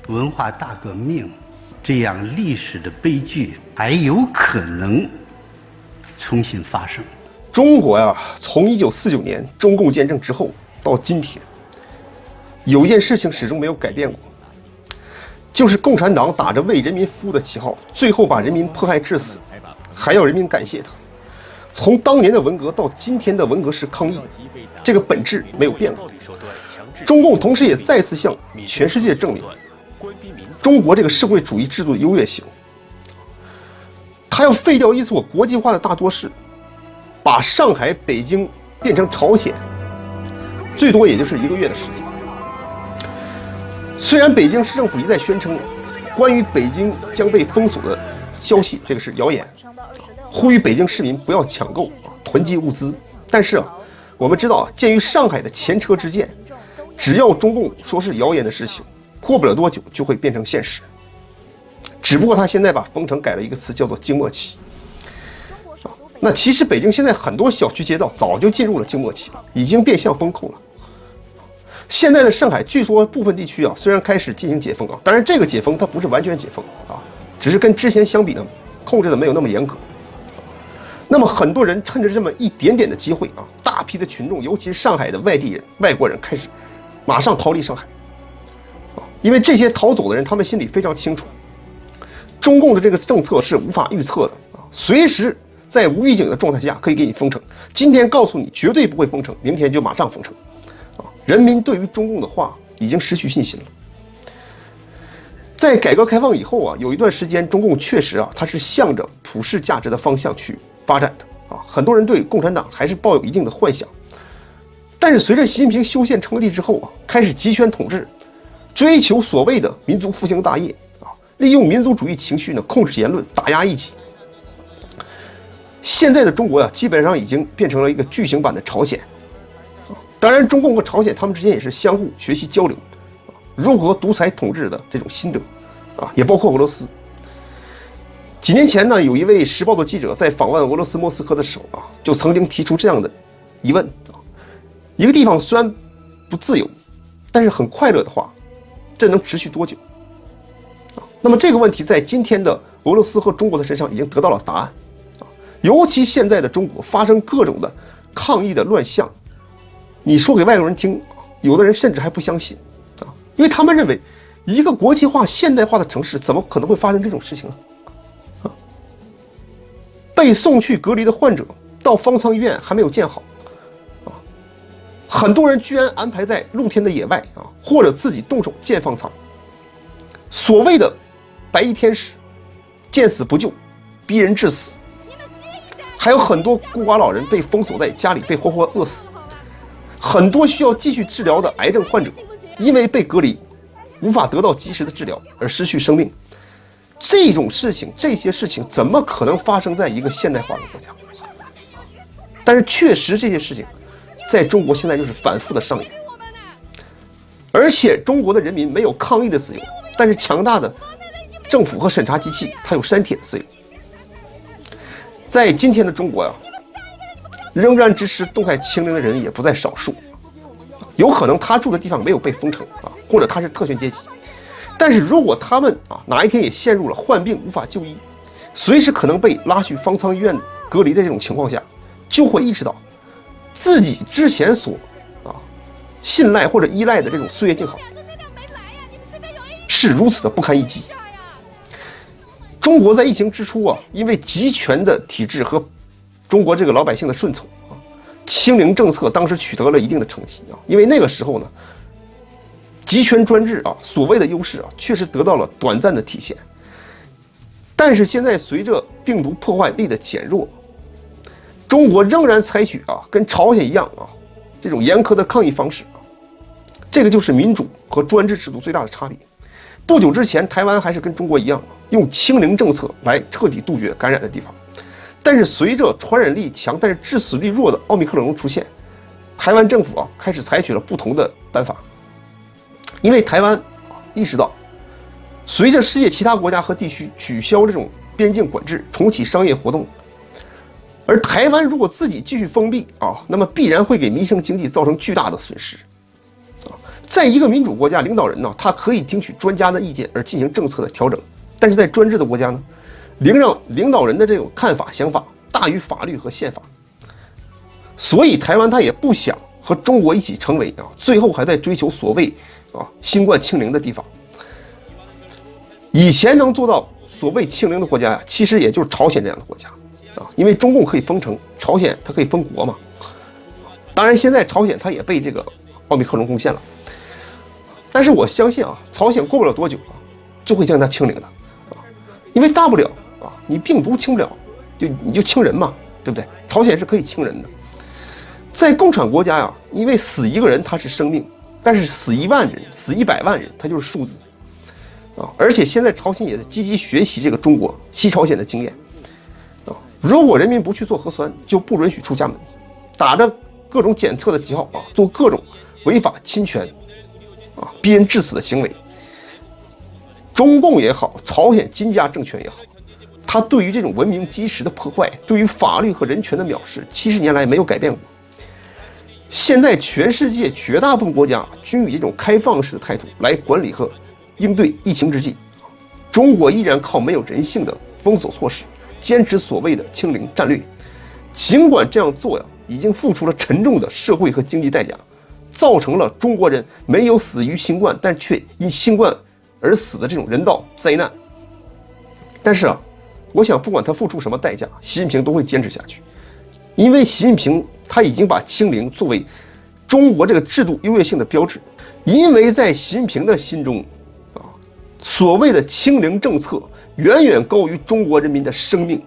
文化大革命这样历史的悲剧还有可能重新发生。中国呀，从1949年中共建政之后到今天，有一件事情始终没有改变过，就是共产党打着为人民服务的旗号，最后把人民迫害致死，还要人民感谢他。从当年的文革到今天的文革式抗议，这个本质没有变过。中共同时也再次向全世界证明中国这个社会主义制度的优越性。他要废掉一座国际化的大都市，把上海、北京变成朝鲜，最多也就是1个月的时间。虽然北京市政府一再宣称关于北京将被封锁的消息这个是谣言，呼吁北京市民不要抢购囤积物资，但是我们知道鉴于上海的前车之鉴，只要中共说是谣言的事情，过不了多久就会变成现实。只不过他现在把封城改了一个词，叫做静默期。那其实北京现在很多小区街道早就进入了静默期了，已经变相封控了。现在的上海据说部分地区虽然开始进行解封当然这个解封它不是完全解封只是跟之前相比呢，控制的没有那么严格。那么很多人趁着这么一点点的机会大批的群众，尤其是上海的外地人、外国人开始马上逃离上海因为这些逃走的人他们心里非常清楚，中共的这个政策是无法预测的随时在无预警的状态下可以给你封城，今天告诉你绝对不会封城，明天就马上封城人民对于中共的话已经失去信心了。在改革开放以后有一段时间中共确实它是向着普世价值的方向去发展的很多人对共产党还是抱有一定的幻想。但是随着习近平修宪成立之后开始集权统治，追求所谓的民族复兴大业利用民族主义情绪呢控制言论，打压异己。现在的中国基本上已经变成了一个巨型版的朝鲜。当然中共和朝鲜他们之间也是相互学习交流如何独裁统治的这种心得也包括俄罗斯。几年前呢，有一位时报的记者在访问俄罗斯莫斯科的时候就曾经提出这样的疑问一个地方虽然不自由，但是很快乐的话，这能持续多久那么这个问题在今天的俄罗斯和中国的身上已经得到了答案尤其现在的中国发生各种的抗议的乱象，你说给外国人听，有的人甚至还不相信因为他们认为一个国际化现代化的城市怎么可能会发生这种事情呢被送去隔离的患者到方舱医院还没有建好很多人居然安排在露天的野外或者自己动手建方舱。所谓的白衣天使见死不救，逼人致死，还有很多孤寡老人被封锁在家里，被活活饿死。很多需要继续治疗的癌症患者因为被隔离无法得到及时的治疗而失去生命。这种事情，这些事情怎么可能发生在一个现代化的国家？但是确实这些事情在中国现在就是反复的上演。而且中国的人民没有抗议的自由，但是强大的政府和审查机器它有删帖的自由。在今天的中国仍然支持动态清零的人也不在少数，有可能他住的地方没有被封城或者他是特权阶级，但是如果他们哪一天也陷入了患病无法就医，随时可能被拉去方舱医院隔离的这种情况下，就会意识到自己之前所信赖或者依赖的这种岁月静好是如此的不堪一击。中国在疫情之初因为集权的体制和中国这个老百姓的顺从清零政策当时取得了一定的成绩因为那个时候呢，集权专制所谓的优势确实得到了短暂的体现。但是现在随着病毒破坏力的减弱，中国仍然采取跟朝鲜一样这种严苛的抗议方式这个就是民主和专制制度最大的差别。不久之前台湾还是跟中国一样用清零政策来彻底杜绝感染的地方，但是随着传染力强但是致死率弱的奥密克戎出现，台湾政府开始采取了不同的办法。因为台湾意识到随着世界其他国家和地区取消这种边境管制，重启商业活动，而台湾如果自己继续封闭那么必然会给民生经济造成巨大的损失在一个民主国家，领导人呢，他可以听取专家的意见而进行政策的调整，但是在专制的国家呢，领导人的这种看法、想法大于法律和宪法。所以台湾他也不想和中国一起成为最后还在追求所谓新冠清零的地方。以前能做到所谓清零的国家其实也就是朝鲜这样的国家因为中共可以封城，朝鲜它可以封国嘛。当然现在朝鲜它也被这个奥密克戎攻陷了，但是我相信朝鲜过不了多久就会将它清零的因为大不了你病毒清不了，你就清人嘛，对不对？朝鲜是可以清人的。在共产国家因为死一个人他是生命，但是死1万人、死100万人，它就是数字而且现在朝鲜也在积极学习这个中国西朝鲜的经验如果人民不去做核酸，就不允许出家门，打着各种检测的旗号做各种违法侵权逼人致死的行为。中共也好，朝鲜金家政权也好，他对于这种文明基石的破坏，对于法律和人权的藐视，70年来没有改变过。现在全世界绝大部分国家均以这种开放式的态度来管理和应对疫情之际，中国依然靠没有人性的封锁措施，坚持所谓的清零战略。尽管这样做已经付出了沉重的社会和经济代价，造成了中国人没有死于新冠，但却因新冠而死的这种人道灾难。但是我想不管他付出什么代价，习近平都会坚持下去，因为习近平他已经把清零作为中国这个制度优越性的标志。因为在习近平的心中所谓的清零政策远远高于中国人民的生命。